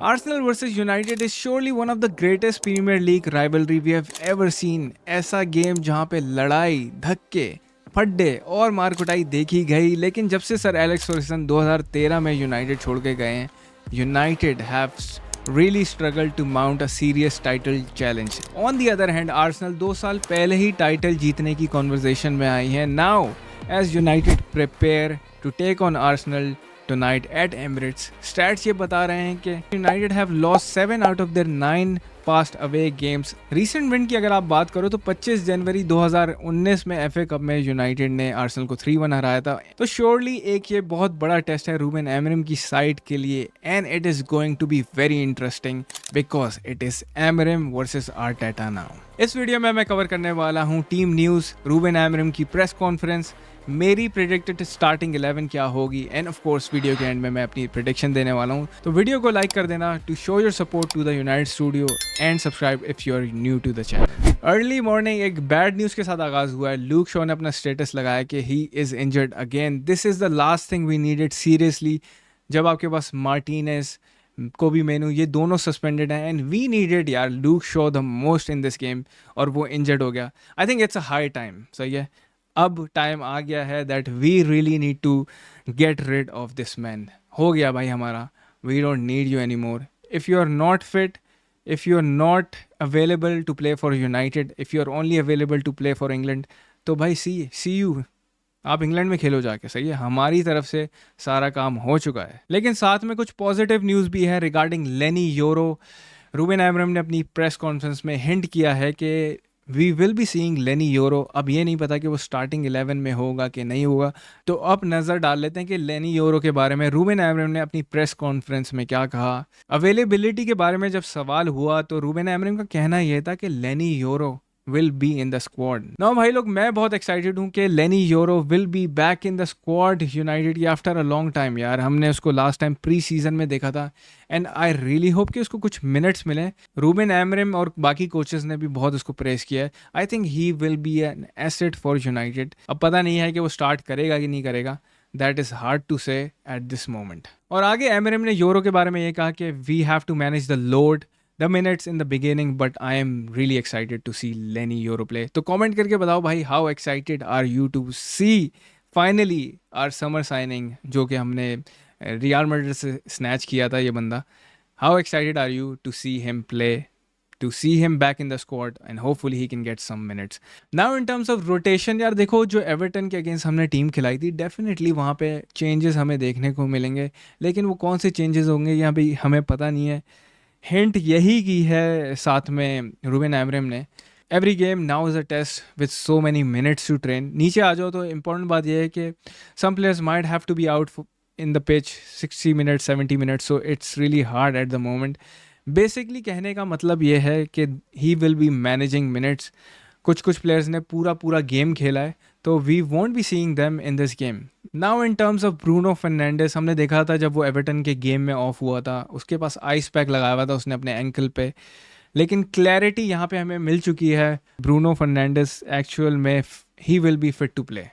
Arsenal versus United is surely one of the greatest Premier League rivalry we have ever seen. ऐसा game जहां पे लड़ाई, धक्के, फड्डे और मारकुटाई देखी गई, लेकिन जब से सर एलेक्स फर्गसन 2013 में यूनाइटेड छोड़ के गए हैं, United have really struggled to mount a serious title challenge. On the other hand, Arsenal 2 साल पहले ही टाइटल जीतने की कॉन्वर्सेशन में आई है. Now, as United prepare to take on Arsenal tonight at Emirates, stats ये बता रहे हैं कि United have lost 7 out of their 9 past away games. Recent win की अगर आप बात करो तो 25 जनवरी 2019 में FA कप में यूनाइटेड ने आर्सेनल को 3-1 हराया था. तो श्योरली एक ये बहुत बड़ा टेस्ट है रूबेन एमरिम की साइड के लिए, and it is going to be very interesting because it is Amorim versus Arteta now. इस वीडियो में मैं कवर करने वाला हूँ टीम न्यूज़, रूबेन एमरिम की प्रेस कॉन्फ्रेंस, मेरी प्रेडिक्टेड स्टार्टिंग 11 क्या होगी, एंड ऑफ कोर्स वीडियो के एंड में मैं अपनी प्रेडिक्शन देने वाला हूँ. तो वीडियो को लाइक कर देना to show your support to the United Studio and subscribe if you are new to the channel. Early morning एक बैड न्यूज़ के साथ आगाज़ हुआ है. लूक शॉ ने अपना स्टेटस लगाया कि he is injured again. This is the last thing we needed seriously. जब आपके पास मार्टिनेज, कोबी मेनू, ये दोनों सस्पेंडेड हैं, एंड वी नीडेड यार Luke Shaw the most in this game, और वो इंजर्ड हो गया. I think it's a high time. सही है, अब टाइम आ गया है that we really need to get rid of this man. हो गया भाई हमारा. We don't need you any more. If you are not fit, if you are not available to play for United, if you are only available to play for England, तो भाई सी you, आप England में खेलो जाके. सही है, हमारी तरफ से सारा काम हो चुका है. लेकिन साथ में कुछ पॉजिटिव न्यूज़ भी है रिगार्डिंग लेनी योरो. रूबेन एमरिम ने अपनी प्रेस कॉन्फ्रेंस में हिंट किया है कि वी विल बी सीइंग लेनी योरो. अब ये नहीं पता कि वो स्टार्टिंग 11 में होगा कि नहीं होगा. तो अब नज़र डाल लेते हैं कि लेनी योरो के बारे में रूबेन एमरिम ने अपनी प्रेस कॉन्फ्रेंस में क्या कहा. अवेलेबिलिटी के बारे में जब सवाल हुआ तो रूबेन एमरिम का कहना यह था कि Lenny Yoro will be in the squad. Now भाई लोग, मैं बहुत एक्साइटेड हूँ कि Lenny Yoro will be back in the squad United की आफ्टर अ लॉन्ग टाइम. यार हमने उसको लास्ट टाइम प्री सीजन में देखा था, एंड आई रियली होप कि उसको कुछ मिनट्स मिले. रूबेन एमरिम और बाकी कोचेस ने भी बहुत उसको प्रेस किया है. I think he will B an asset for United. अब पता नहीं है कि वो स्टार्ट करेगा कि नहीं करेगा. दैट इज़ हार्ड टू से एट दिस मोमेंट. और आगे एमरिम ने योरो के बारे में ये कहा कि we have to manage the load, the minutes in the beginning, but I am really excited to see Lenny Yoro play. तो comment करके बताओ भाई, how excited are you to see finally our summer signing, जो कि हमने real Madrid से snatch किया था ये बंदा. How excited are you to see him play, to see him back in the squad, and hopefully he can get some minutes. Now in terms of rotation, यार देखो, जो एवर्टन के against हमने टीम खिलाई थी, डेफिनेटली वहाँ पे changes हमें देखने को मिलेंगे, लेकिन वो कौन से चेंजेस होंगे यहाँ पे हमें पता नहीं है. हिंट यही की है साथ में रूबेन एमरिम ने. Every game now is a test with so many minutes to train. नीचे आ जाओ तो इम्पोर्टेंट बात यह है कि some players might have to be out in the pitch 60 minutes 70 minutes, so it's really hard at the moment. Basically कहने का मतलब ये है कि he will be managing minutes. कुछ प्लेयर्स ने पूरा गेम खेला है, तो we want be seeing them in this game. Now in terms of Bruno Fernandes, हमने देखा था जब वो एवर्टन के गेम में ऑफ हुआ था, उसके पास आइस पैक लगाया हुआ था उसने अपने एंकल पे, लेकिन क्लैरिटी यहाँ पे हमें मिल चुकी है. ब्रूनो फर्नांडिस एक्चुअल में he will be fit to play.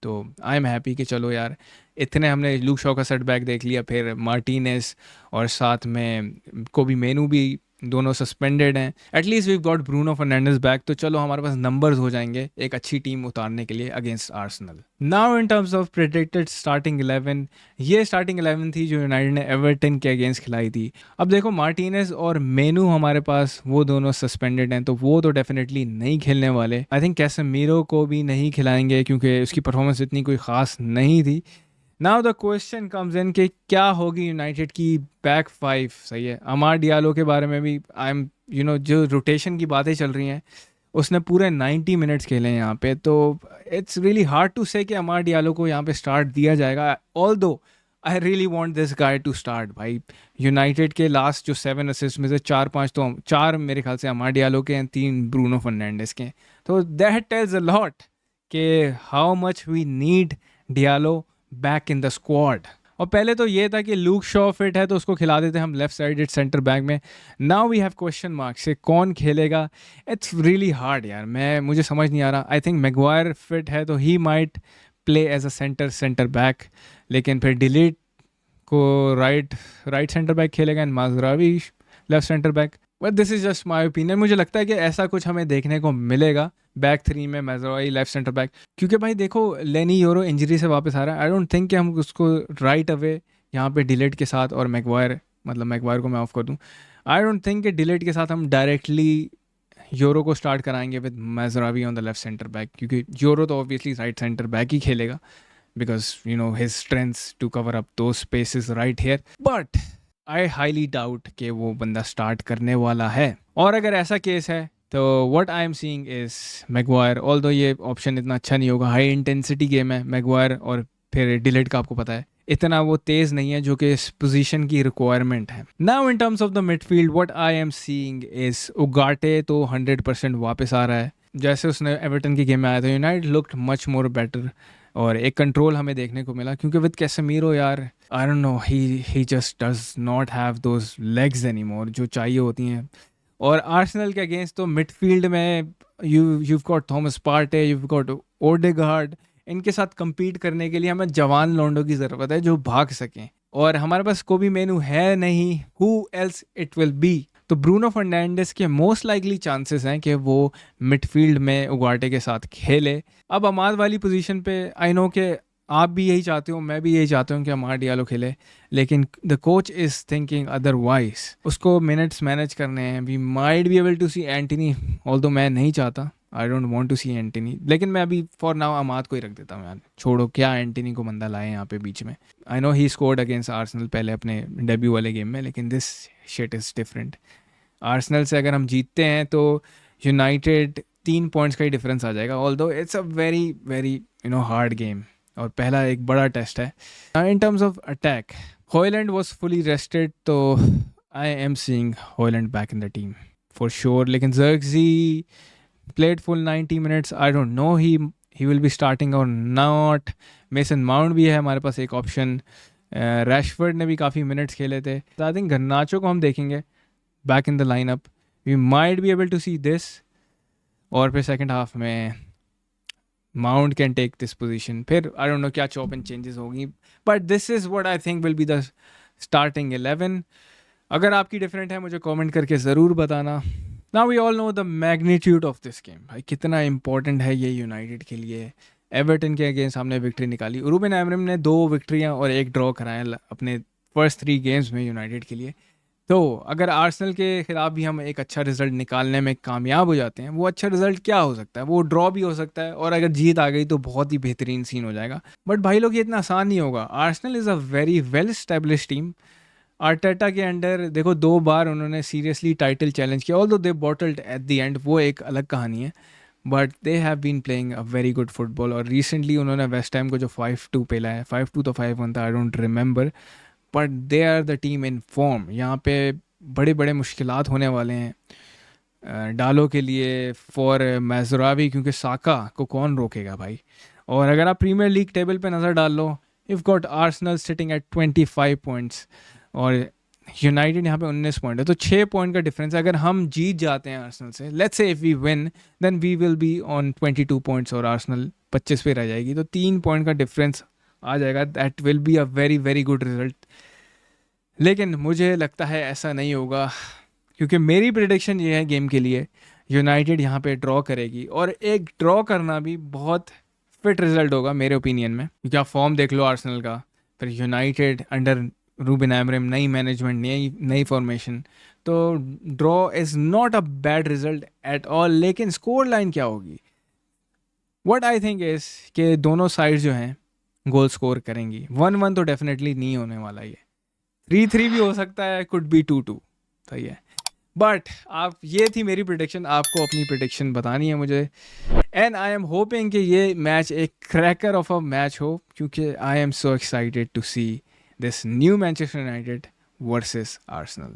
तो आई एम हैप्पी कि चलो यार, इतने हमने लूक शॉ का सेटबैक देख लिया, फिर मार्टिनेज और साथ में कोबी मेनू भी दोनों सस्पेंडेड हैं. At least we got Bruno Fernandes back, तो चलो हमारे पास नंबर्स हो जाएंगे एक अच्छी टीम उतारने के लिए against Arsenal. Now in terms of predicted starting 11, ये स्टार्टिंग 11 थी जो यूनाइटेड ने एवर्टन के अगेंस्ट खिलाई थी. अब देखो, मार्टिनेज और मेनू हमारे पास वो दोनों सस्पेंडेड हैं, तो वो तो डेफिनेटली नहीं खेलने वाले. आई थिंक कैसेमीरो को भी नहीं खिलाएंगे क्योंकि उसकी परफॉर्मेंस इतनी कोई ख़ास नहीं थी. Now the question comes in कि क्या होगी यूनाइटेड की बैक 5. सही है, अमार डियालो के बारे में भी आई एम जो रोटेशन की बातें चल रही हैं, उसने पूरे 90 मिनट्स खेले हैं यहाँ पे, तो इट्स रियली हार्ड टू से कि अमार डियालो को यहाँ पे स्टार्ट दिया जाएगा. Although I really want this guy to start. भाई यूनाइटेड के लास्ट जो 7 असिस्ट में से 4-5 तो 4 मेरे ख्याल से अमार डियालो के हैं, 3 ब्रूनो फर्नांडिस के. तो दैट टेल्स अ लॉट कि how much we need Diallo back in the squad. और पहले तो ये था कि लूक शॉ फिट है तो उसको खिला देते हम लेफ्ट साइडेड सेंटर बैक में. Now we have question mark से कौन खेलेगा. इट्स रियली हार्ड यार, मुझे समझ नहीं आ रहा. आई थिंक मैगवायर फिट है तो ही might play as a centre back, लेकिन फिर डिलीट को राइट सेंटर बैक खेलेगा and Mazraoui left centre back. But this is just my opinion, मुझे लगता है कि ऐसा कुछ हमें देखने को मिलेगा बैक थ्री में, माजरावी लेफ्ट सेंटर बैक। क्योंकि भाई देखो लेनी योरो इंजरी से वापस आ रहा है, आई डोंट थिंक कि हम उसको राइट अवे यहाँ पे डिलीट के साथ और मैगवायर, मतलब मैगवायर को मैं ऑफ कर दूँ, आई डोंट थिंक कि डिलीट के साथ हम डायरेक्टली यूरो को स्टार्ट कराएंगे with Mazraoui on the left centre back, क्योंकि यूरो तो ऑब्वियसली राइट सेंटर बैक ही खेलेगा because you know his strengths to cover up दो spaces right here. But I highly doubt कि वो बंदा स्टार्ट करने वाला है। और अगर ऐसा केस है तो what I am seeing is Maguire, although ये ऑप्शन इतना अच्छा नहीं होगा, हाई इंटेंसिटी गेम है मैगवायर, और फिर डिलीट का आपको पता है इतना वो तेज़ नहीं है जो कि इस पोजीशन की रिक्वायरमेंट है। Now in terms of the midfield what I am seeing is उगाटे तो 100% वापस आ रहा है, जैसे उसने एवर्टन की गेम में आया था United looked much more better, और एक कंट्रोल हमें देखने को मिला क्योंकि विद कैसेमीरो यार आई don't no he just does not have those legs anymore जो चाहिए होती हैं। और आर्सेनल के अगेंस्ट तो मिडफील्ड में you've got Thomas Partey, you've got Odegaard, इनके साथ compete करने के लिए हमें जवान लौंडों की ज़रूरत है जो भाग सकें, और हमारे पास कोबी मेनू है नहीं, who else it will be। तो ब्रूनो फर्नांडिस के मोस्ट लाइकली चांसेस हैं कि वो मिडफील्ड में उगाटे के साथ खेले। अब अमाद वाली पोजीशन पे आई नो कि आप भी यही चाहते हो, मैं भी यही चाहता हूँ कि अमाद डियालो खेले, लेकिन the coach is thinking otherwise, उसको मिनट्स मैनेज करने हैं। We might be able to see Antony, although मैं नहीं चाहता, I don't want to see Antony, लेकिन मैं अभी फॉर नाउ अमाद को ही रख देता हूँ यार, छोड़ो क्या एंटनी को बंदा लाए यहाँ पे बीच में। I know he scored against Arsenal पहले अपने डेब्यू वाले गेम में, लेकिन this shit is different. Arsenal से अगर हम जीतते हैं तो यूनाइटेड 3 पॉइंट्स का ही डिफरेंस आ जाएगा, although it's a very very you know hard game और पहला एक बड़ा टेस्ट है। In terms of attack Hojlund was fully rested, तो I am seeing Hojlund back in the team for sure, लेकिन Zirkzee played full 90 minutes, I don't know he will be starting or not। Mason mount भी है हमारे पास एक option, Rashford ने भी काफ़ी minutes खेले थे, आई थिंक गर्नाचो को हम देखेंगे back in the lineup, we might be able to see this. और फिर सेकंड हाफ में Mount can take this position, फिर आई डोंट नो क्या चॉप एंड चेंजेस होगी, but this is what I think will be the starting 11। अगर आपकी different है मुझे कमेंट करके ज़रूर बताना। Now we all know the magnitude of this game, भाई कितना इंपॉर्टेंट है ये यूनाइटेड के लिए। एवर्टन के अगेंस्ट हमने विक्ट्री निकाली, रूबेन एमरिम ने 2 विक्ट्रियाँ और 1 ड्रॉ कराए अपने फर्स्ट 3 गेम्स में यूनाइटेड के लिए। तो अगर आर्सेनल के खिलाफ भी हम एक अच्छा रिजल्ट निकालने में कामयाब हो जाते हैं, वो अच्छा रिजल्ट क्या हो सकता है, वो ड्रॉ भी हो सकता है, और अगर जीत आ गई तो बहुत ही बेहतरीन सीन हो जाएगा। बट भाई लोग ये इतना आसान नहीं होगा, Arsenal is a very well establish team. Arteta के अंडर देखो 2 बार उन्होंने सीरियसली टाइटल चैलेंज किया, although they bottled at the end, वो एक अलग कहानी है, but they have been playing a very good football. और रिसेंटली उन्होंने वेस्ट हैम को जो 5-2 पेला है, 5-2 तो 5-1 था, I don't remember, but they are the team in form. यहाँ पे बड़े बड़े मुश्किलात होने वाले हैं डालो के लिए फॉर मैजरावी, क्योंकि साका को कौन रोकेगा भाई। और अगर आप प्रीमियर लीग टेबल पे नज़र डाल लो, if got Arsenal sitting at 25 points और यूनाइटेड यहाँ पे 19 पॉइंट है, तो 6 पॉइंट का डिफरेंस है। अगर हम जीत जाते हैं आर्सेनल से, let's say if we win, then we will be on 22 points और आर्सेनल 25 पे रह जाएगी, तो 3 पॉइंट का डिफरेंस आ जाएगा। That will be a very very good result, लेकिन मुझे लगता है ऐसा नहीं होगा, क्योंकि मेरी प्रिडिक्शन ये है गेम के लिए, यूनाइटेड यहाँ पे ड्रॉ करेगी, और एक ड्रॉ करना भी बहुत फिट रिजल्ट होगा मेरे ओपिनियन में, क्योंकि आप फॉर्म देख लो आर्सेनल का, फिर यूनाइटेड अंडर रूबेन एमरिम, नई मैनेजमेंट, नई फॉर्मेशन, तो draw is not a bad result at all. लेकिन स्कोर लाइन क्या होगी, व्हाट आई थिंक इज़ कि दोनों साइड जो हैं गोल स्कोर करेंगी। 1-1 तो डेफिनेटली नहीं होने वाला, ये 3-3 भी हो सकता है, कुड बी 2-2, सही है। बट आप, ये थी मेरी प्रिडिक्शन, आपको अपनी प्रिडिक्शन बतानी है मुझे, एंड आई एम होपिंग कि ये मैच एक क्रैकर ऑफ अ मैच हो, क्योंकि I am so excited to see this new Manchester United versus Arsenal.